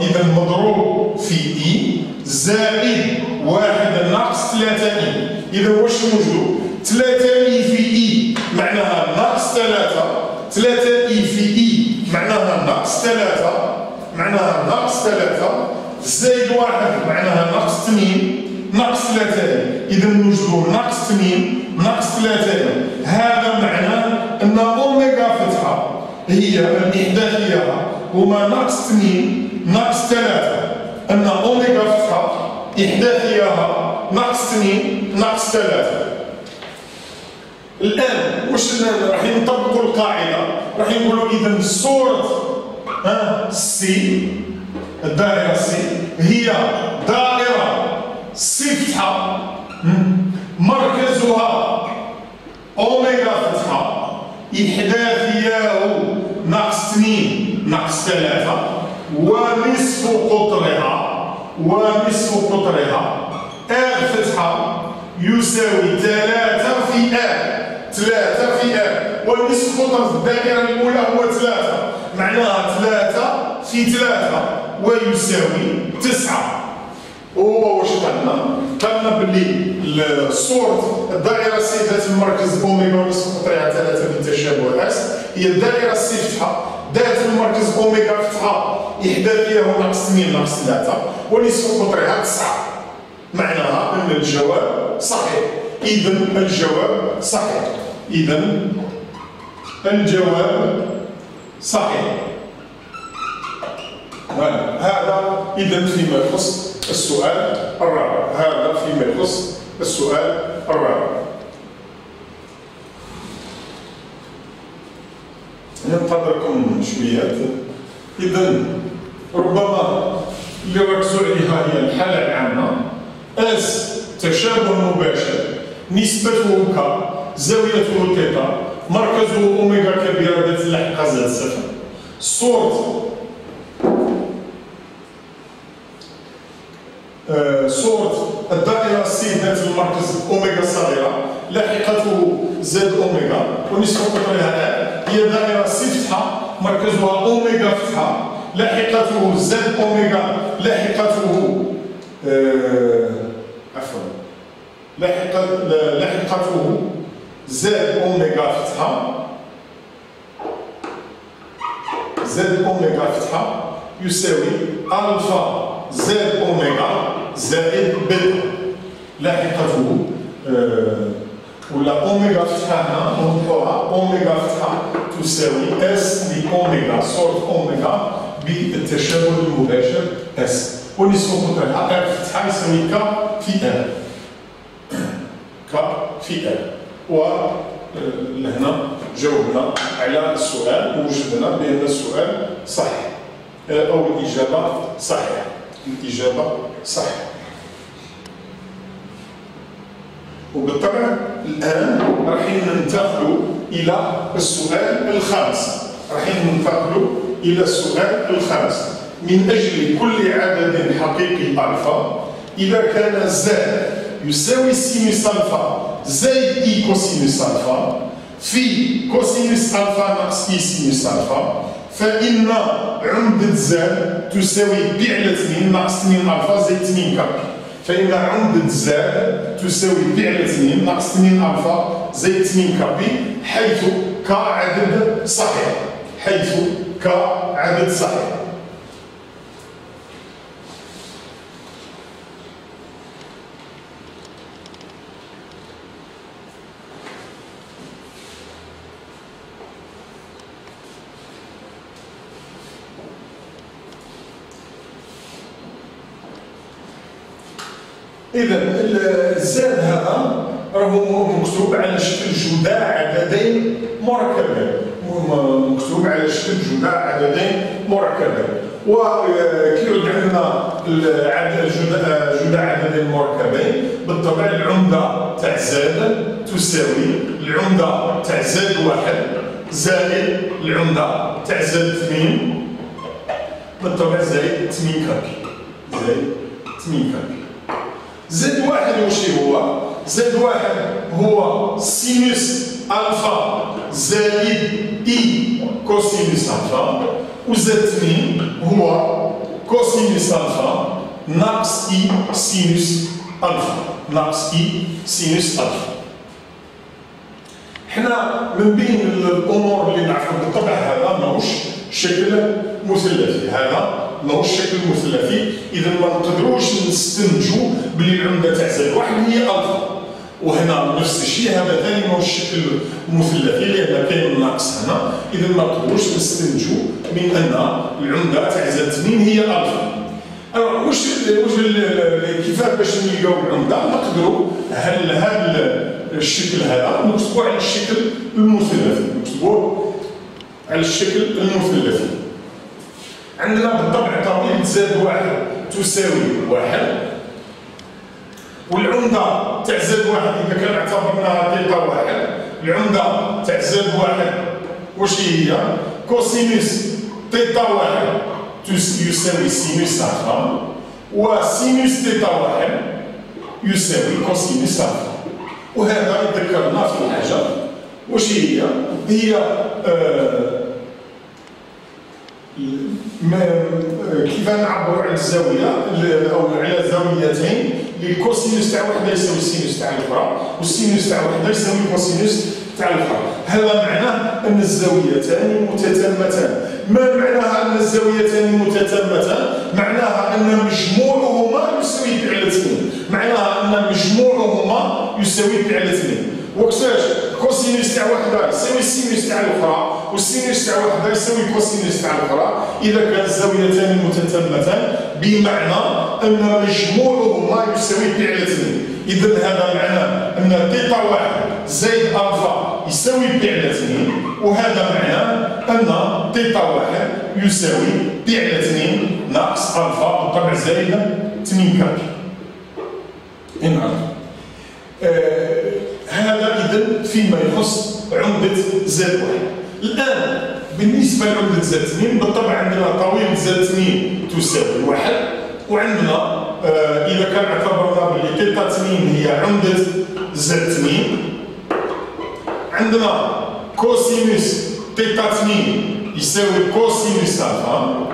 إذا مضروب في إي زائد واحد ناقص 3 إي. إذا واش نوجدو؟ 3 إي في إي معناها ناقص 3 إي في إي معناها ناقص 3 زائد واحد معناها ناقص 2 ناقص 3 إي. إذا نوجدو ناقص 2 ناقص 3 إي. هذا معناه أن أوميغا فتحة هي الإحداثية هما ناقص 2 ناقص 3. أن أوميغا فتحة إحداثيها ناقص 2 ناقص 3. الآن واش راح نطبقوا القاعدة؟ راح نقولوا إذا صورة سي، الدائرة سي هي دائرة سي فتحة مركزها أوميغا فتحة إحداثياه ناقص 2 ناقص 3 ونصف قطرها آر فتحة يساوي 3 في آر ونصف قطر الدائرة الأولى هو 3 معناها 3 في 3 ويساوي 9. واش قالنا باللي صورة الدائرة سي ذات المركز أوميغا ونصف قطرها 3 بالتشابه اس هي الدائرة سي فتحة ذات المركز أوميغا فتحة إحداثية ناقص 2 ناقص 3 ونصف قطرها 9. معناها أن الجواب صحيح. إذا الجواب صحيح. هذا إذا فيما يخص السؤال الرابع. ننتظركم شوية. إذا ربما اللي ركزوا عليها هي الحالة العامة. اس تشابه مباشر نسبته ك زاويته ثيتا مركزه أوميغا كبيرة ذات اللاحقة زائد صفر. صورة الدائرة سي ذات المركز أوميغا صغيرة لاحقته زد أوميغا ونصف قطرها هي دائرة سي فتحة مركزها أوميغا فتحة لاحقته زد أوميغا لاحقته زد أوميغا فتحة يساوي ألفا زد أوميغا زائد بيتا لاحقته ولا أوميغا فتحة هنا نوضحوها. أوميغا فتحة تساوي اس لأوميغا صورة أوميغا بالتشابه المباشر اس ونصف قطرها ار فتحة يساوي ك في ار. ولهنا جاوبنا على السؤال ووجدنا بأن السؤال صحيح أو الإجابة صحيحة. وبالطبع الآن راح ننتقل إلى السؤال الخامس. من أجل كل عدد حقيقي ألفا إذا كان زد يساوي سينوس ألفا زائد إي كوسينوس ألفا في كوسينوس ألفا ناقص إي سينوس ألفا فإن عمدة زد تساوي ب على 2 ناقص 2 ألفا زائد 2 كابي. فإن عمدة زد تساوي ب على 2 ناقص 2 ألفا زائد 2 كابي حيث ك عدد صحيح. إذا الزاد هذا راهو مكتوب على شكل جداع عددين مركبين. وكي يعود عندنا جداع عددين مركبين بالطبع العمدة تاع زاد تساوي العمدة تاع زاد واحد زائد العمدة تاع زاد 2 بالطبع زائد 8 كابي. زد واحد واش هو؟ زد واحد هو سينوس ألفا زائد إي كوسينوس ألفا، وزد اثنين هو كوسينوس ألفا ناقص إي سينوس ألفا، ناقص إي سينوس ألفا. حنا من بين الأمور اللي نعرفوا بالطبع هذا ماهوش شكل مثلثي، هذا ماهوش شكل مثلثي، إذا ما نقدروش نستنتجوا بلي العمدة تاع زد واحد هي ألفا. وهنا نفس الشيء، هذا ثاني ماهوش شكل مثلثي لأن كاين الناقص هنا، إذا ما نقدروش نستنتجوا من أن العمدة تاع زد اثنين هي ألفا. واش كيفاه باش نلقاو العمدة؟ نقدروا هذا الشكل هذا نكتبوه على الشكل المثلثي، نكتبوه على الشكل المثلثي. عندنا بالطبع طويلة زد واحد تساوي واحد، والعمدة تاع زد واحد إذا كان اعتبرناها تيتا واحد، العمدة تاع زد واحد واش هي؟ كوسينوس تيتا واحد يساوي سينوس ألفا، وسينوس تيتا واحد يساوي كوسينوس ألفا. وهذا يذكرنا في حاجة واش هي؟ هي كيف نعبروا على الزاوية أو على زاويتين للكوسينوس تاع وحدة يساوي السينوس تاع الأخرى، والسينوس تاع وحدة يساوي الكوسينوس تاع الأخرى. هذا معناه أن الزاويتان متتامتان. ما معناها أن الزاويتان متتامتان؟ معناها أن مجموعهما يساوي فعل اثنين، معناها أن مجموعهما يساوي فعل اثنين. وكيفاش؟ كوسينوس تاع وحده يساوي السينوس تاع الاخرى، والسينوس تاع وحده يساوي الكوسينوس تاع الاخرى. اذا كان الزاويتان متتامتان بمعنى ان مجموعهما يساوي فعل اثنين. اذا هذا معناه ان تيتا واحد زائد الفا يساوي فعل اثنين، وهذا معناه ان تيتا واحد يساوي فعل اثنين ناقص الفا بالطبع زائد 2 كابي. هذا إذا فيما يخص عمدة زد واحد. الآن بالنسبة لعمدة زد اثنين بالطبع عندنا طويلة زد اثنين تساوي واحد، وعندنا إذا كان اعتبرنا بلي تيتا اثنين هي عمدة زد اثنين، عندنا كوسينوس تيتا اثنين يساوي كوسينوس ألفا،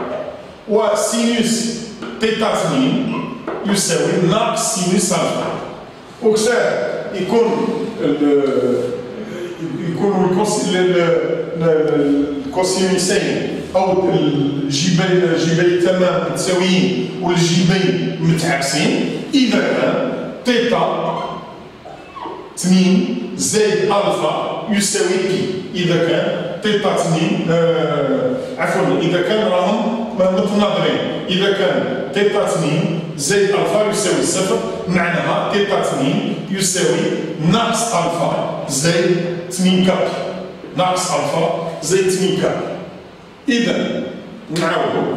وسينوس تيتا اثنين يساوي ناقص سينوس ألفا. وكذا يكون الكوسينوسين او الجبين تمام متساويين والجبين متعاكسين اذا كان تيتا 2 زائد الفا يساوي بي. اذا كان تيتا 2 عفوا اذا كان راهم متناظرين، اذا كان تيتا 2 زائد الفا يساوي صفر، معناها تيتا 2 يساوي ناقص الفا زائد 2 كابي، ناقص الفا زائد 2 كابي. اذا نعاودو،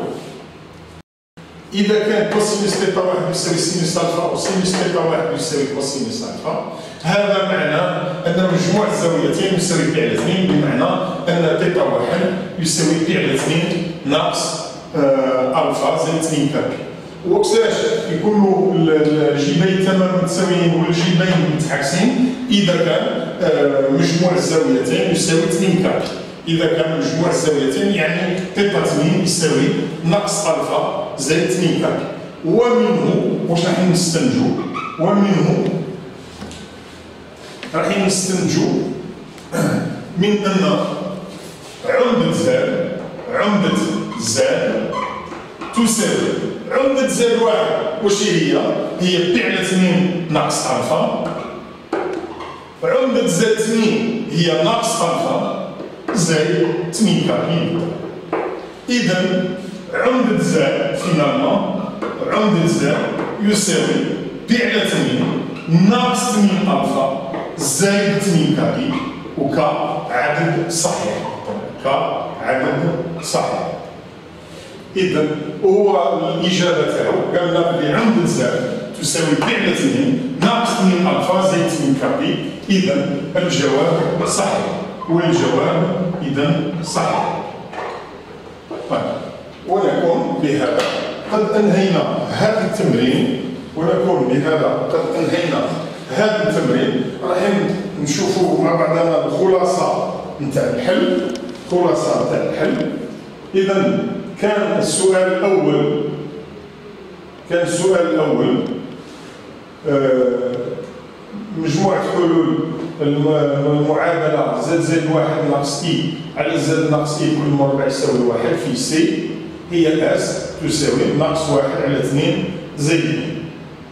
اذا كان كوسينوس تيتا واحد يساوي سينوس الفا وسينوس تيتا واحد يساوي كوسينوس الفا، هذا معناه ان مجموع الزاويتين يساوي فعل اثنين، بمعنى ان تيتا واحد يساوي فعل اثنين ناقص الفا زائد 2 كابي. وكيفاش يكونوا الجبين تماما متساويين والجبين متعاكسين؟ اذا كان مجموع الزاويتين يساوي 2 كابي. اذا كان مجموع الزاويتين يعني تيتا 2 يساوي ناقص الفا زائد 2 كابي. ومنه واش راح نستنتجوا؟ ومنه راح نستنتجوا من ان عمدة زاد تساوي عمدة زد واحد واش هي؟ هي فعل 2 ناقص الفا. عمدة زد 2 هي ناقص الفا زائد 2 كابي. إذا عمدة زد فينالمون عمدة زد يساوي فعل 2 ناقص 2 الفا زائد 2 كابي، وكعدد صحيح. كعدد صحيح. إذا هو الإجابة تاعو قال لنا بلي عمدة زد تساوي فعل 2 ناقص 2 الفا زائد 2 كابي. إذا الجواب صحيح، والجواب إذا صحيح. ونكون بهذا قد أنهينا هذا التمرين، ونكون بهذا قد أنهينا هذا التمرين راح نشوفوا مع بعضنا الخلاصة نتاع الحل. خلاصة نتاع الحل. إذا كان السؤال الأول مجموعة حلول المعادلة زائد واحد ناقص إي على زائد ناقص إي كل مربع يساوي واحد في سي هي اس تساوي ناقص واحد على 2 زائد.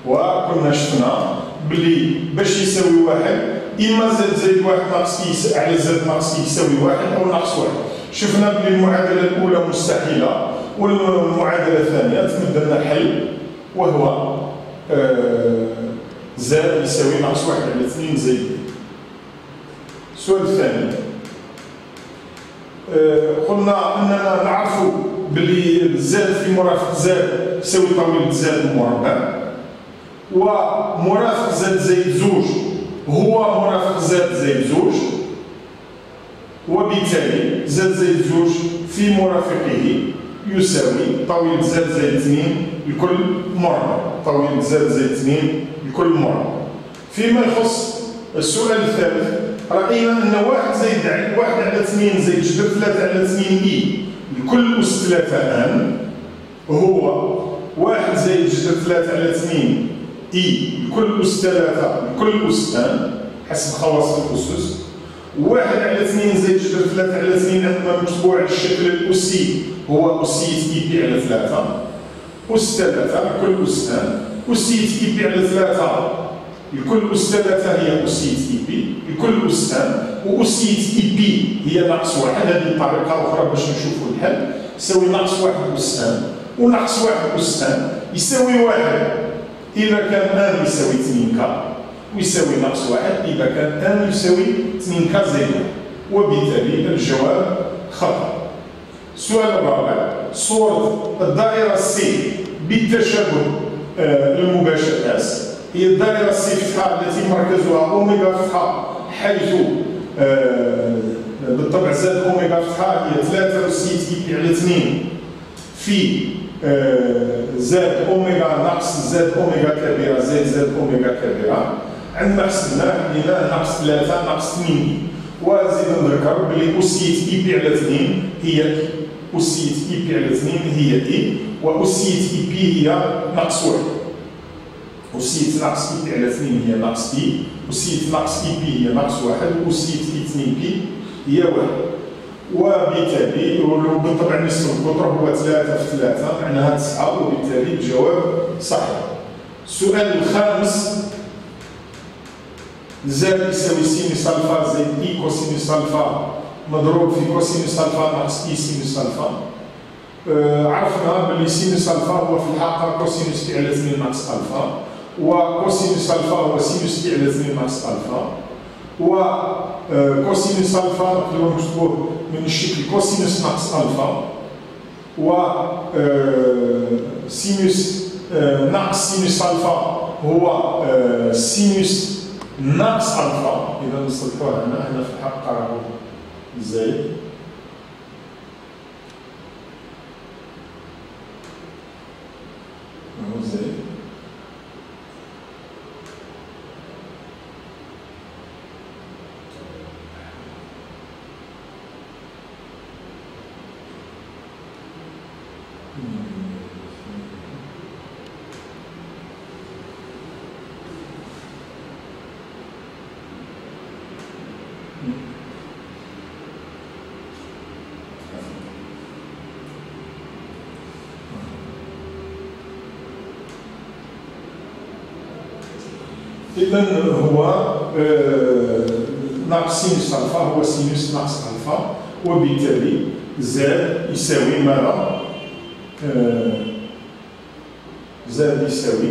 وكنا شفنا بلي باش يساوي واحد إما زائد واحد ناقص إي على زائد ناقص إي يساوي واحد أو ناقص واحد. شفنا بلي المعادلة الأولى مستحيلة والمعادلة الثانية تمد لنا الحل وهو زائد يساوي ناقص واحد على 2 زائد. السؤال الثاني قلنا أننا نعرفوا بلي زائد في مرافق زائد يساوي طويل زائد المربع، ومرافق زائد زوج هو مرافق زائد زوج، وبالتالي زائد زوج في مرافقه يساوي طويل زائد 2 لكل مربع. طويل زائد 2 لكل مربع. فيما يخص السؤال الثالث رأينا أن واحد على 2 زائد جذر 3 على 2 إي لكل أس 3 أن هو واحد زائد جذر 3 على 2 إي لكل أس 3 لكل أس أن حسب خواص الأسس. واحد على 2 زائد جذر 3 على 2 عندنا مطبوع الشكل الأسي هو أسية إي بي على 3 أس 3 لكل أس أن. أسية إي بي على 3 لكل أس 3 هي أسية إي بي لكل أس أن، وأسية إي بي هي ناقص واحد. هذه طريقة أخرى باش نشوفوا الحل. يساوي ناقص واحد أس أن، وناقص واحد أس أن يساوي واحد إذا كان أن يساوي 2 كا، ويساوي ناقص واحد إذا كان أن يساوي 2 كا زائد واحد، وبالتالي الجواب خطأ. السؤال الرابع صورة الدائرة سي بالتشابه المباشر اس هي الدائرة سي فتحة التي مركزها أوميغا فتحة، حيث بالطبع زائد أوميغا فتحة هي 3 أسية إي بي على 2 في زائد أوميغا ناقص زائد أوميغا كبيرة زائد أوميغا كبيرة. عندنا حسبناه لقيناه ناقص 3 ناقص 2. وزيد نذكر بلي أسية إي بي على 2 هي أسية إي بي على 2 هي إي، وأسية إي بي هي ناقص واحد. أسية ناقص إي بي على 2 هي ناقص إي، أسية ناقص إي بي هي ناقص واحد، وأسية إي 2 بي هي واحد. وبالتالي وبالطبع نصف القطر هو 3 في 3 معناها 9، وبالتالي الجواب صحيح. السؤال الخامس زائد يساوي سينوس ألفا زائد إي كوسينوس ألفا مضروب في كوسينوس ألفا ناقص إي سينوس ألفا. عرفنا بلي سينوس ألفا هو في الحقيقة كوسينوس تي على 2 ناقص ألفا، وكوسينوس ألفا هو سينوس تي على 2 ناقص ألفا، وكوسينوس ألفا نقدروا نكتبوه من الشكل كوسينوس ناقص ألفا، و سينوس ناقص سينوس ألفا هو سينوس ناقص ألفا. إذا نصلحوها هنا في الحقيقة راهو زائد زائد إذن هو ناقص سينوس ألفا هو سينوس ناقص ألفا، وبالتالي زاد يساوي ماذا؟ زاد يساوي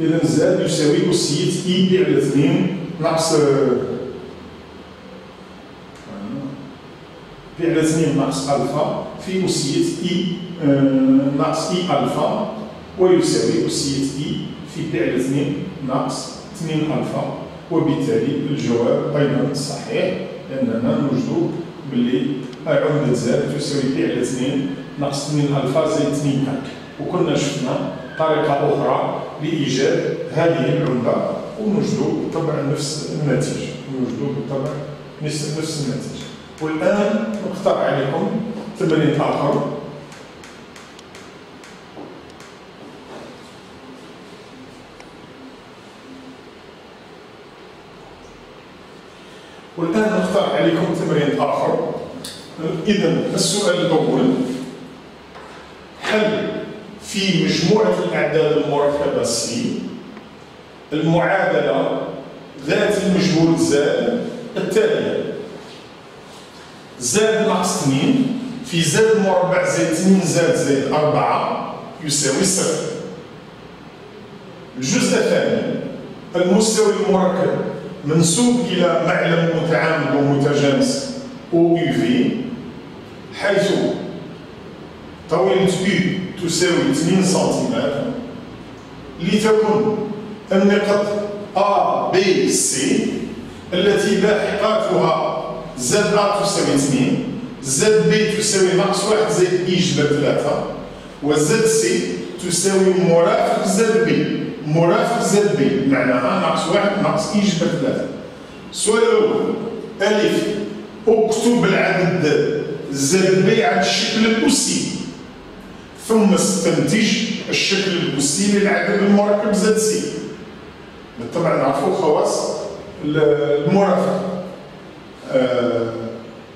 إذا زاد يساوي أسية إي بي على 2 ناقص بي على 2 ناقص ألفا في أسية إي ناقص إي ألفا ويساوي أسية إي في بي على 2 ناقص 2 ألفا، وبالتالي الجواب أيضا صحيح، لأننا نوجدو باللي عمدة زد تساوي بي على 2 ناقص 2 ألفا زائد 2 كاك. وكنا شفنا طريقة أخرى لإيجاد هذه العمدة ونوجدو بالطبع نفس النتيجة، نفس النتيجة. والآن نقترح عليكم تمرين آخر. إذا السؤال الأول: حل في مجموعة الأعداد المركبة سي المعادلة ذات المجهول زاد التالية: زاد ناقص 2 في زاد مربع زائد 2 زائد 4 يساوي 0. الجزء الثاني: المستوي المركب منسوب إلى معلم متعامد ومتجانس أو في، حيث طويلة U تساوي 2 سنتيمتر، لتكن النقط A B C التي لاحقاتها ZA تساوي 2، ZB تساوي ناقص 1 زائد إي جبر 3، وZC تساوي مرافق ZB. مرافق ZB معناها ناقص 1 ناقص إي جبر 3. السؤال الأول: ألف، اكتب العدد ZB على الشكل الأسي، ثم استنتج الشكل الأسي للعدد المركب ZC. بالطبع نعرفوا خواص المرافق.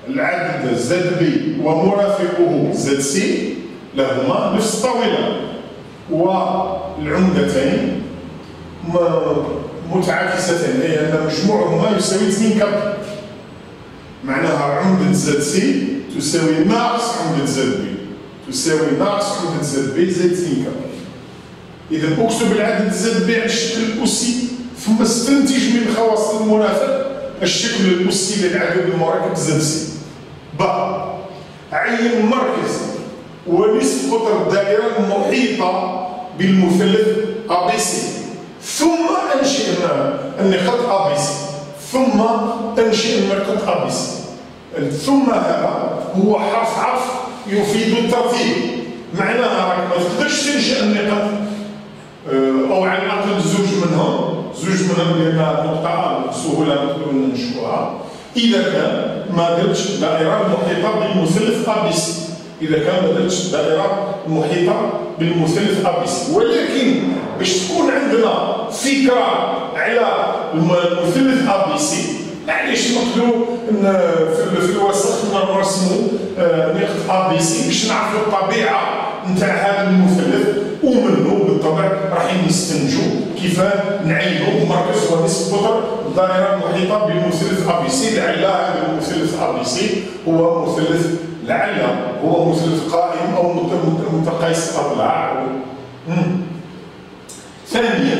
العدد ZB ومرافقه ZC لهما نفس الطاولة، والعمدتين متعاكستين، لأن مجموعهما يساوي 2 كاب. معناها عمدة ZC تساوي ناقص عمدة ZB تساوي ناقص عمدة ZB زائد 2 كاب. إذا اكتب العدد ZB على الشكل الأسي، ثم استنتج من خواص المرافق الشكل الأسي للعدد المركب ZC. ب. عين المركز ونصف قطر الدائرة المحيطة بالمثلث ABC، ثم أنشئ النقاط ABC، ثم أنشئ النقاط ABC. ثم هذا هو حرف عطف يفيد الترتيب. معناها راك ما تقدرش تنشئ النقاط أو على الأقل زوج منهم لأن نقطة بسهولة نقدروا ننشئوها إذا كان ما درتش الدائرة المحيطة بالمثلث ABC. إذا كان ما درتش الدائرة المحيطة بالمثلث ABC. ولكن باش تكون عندنا فكرة على المثلث ABC، علاش نقدروا في الوسط نرسموا نقط ABC باش نعرفوا الطبيعة نتاع هذا المثلث، ومنه بالطبع راح نستنتجوا كيف نعينوا مركز ونصف قطر الدائرة المحيطة بالمثلث ABC. لعل هذا المثلث ABC هو مثلث مثلث قائم أو متقايس الأضلاع. ثانيا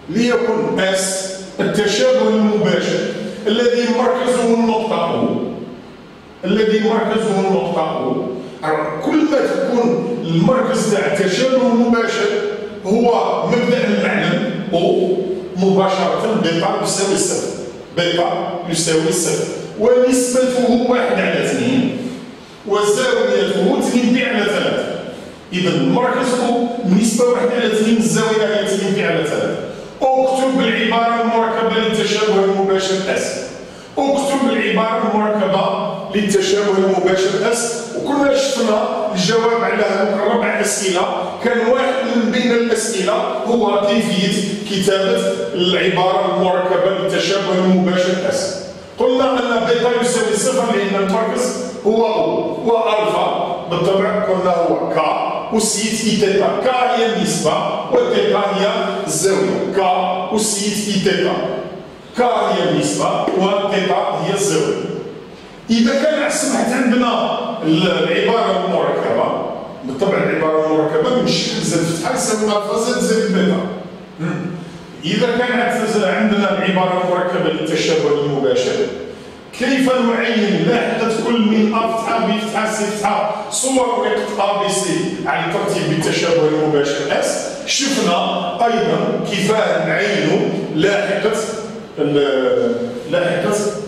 ليكن اس التشابه المباشر الذي مركزه النقطة كل ما تكون المركز تاع التشابه المباشر هو مبدأ المعلم أو مباشرة بيتا يساوي 0، بيتا يساوي 0، ونسبته 1/2 وزاويته 2/3. إذا المركز نسبة 1/2، الزاوية هي 2/3. اكتب العبارة المركبة للتشابه المباشر اس. اكتب العبارة المركبة للتشابه المباشر اس. وكنا شفنا الجواب على هذوك 4 أسئلة، كان واحد من بين الأسئلة هو كيفية كتابة العبارة المركبة للتشابه المباشر اس. قلنا أن بيتا يساوي 0 لأن المركز هو أو، والفا بالطبع قلنا هو كا، وسيت إي تيتا. كا هي النسبة والتيتا هي الزاوية. كا وسيت إي تيتا. كا هي النسبة والتيتا هي الزاوية. إذا كان أصبحت عندنا العبارة المركبة، بالطبع العبارة المركبة من الشكل زائد فتحة يساوي ألفا زائد بيتا. إذا كانت عندنا العبارة المركبة للتشابه المباشر كيف نعين لاحقة كل من أ فتحة ب فتحة س فتحة صور نقط أ ب سي على الترتيب بالتشابه المباشر اس. شفنا أيضا كيف نعين لاحقة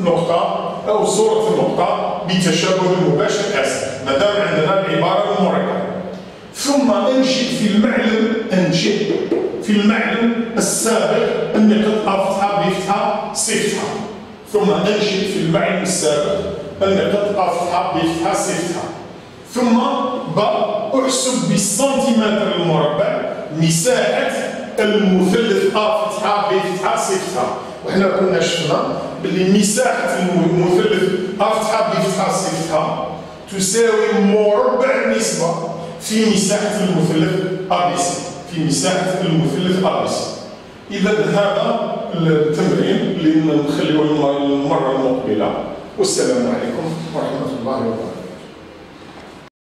نقطة أو صورة النقطة بتشابه المباشر اس مادام عندنا العبارة المركبة. ثم أنشئ في المعلم السابق النقط أ فتحة ب فتحة س فتحة. ثم أنشئ في المعلم السابق النقط أ فتحة ب فتحة س فتحة. ثم أحسب بالسنتيمتر المربع مساحة المثلث أ فتحة ب فتحة س فتحة. وحنا كنا شفنا بلي مساحة المثلث أ فتحة ب فتحة س فتحة تساوي مربع النسبة في مساحة المثلث أ ب سي. إذا هذا التمرين اللي نخليه المرة المقبلة. والسلام عليكم ورحمة الله وبركاته.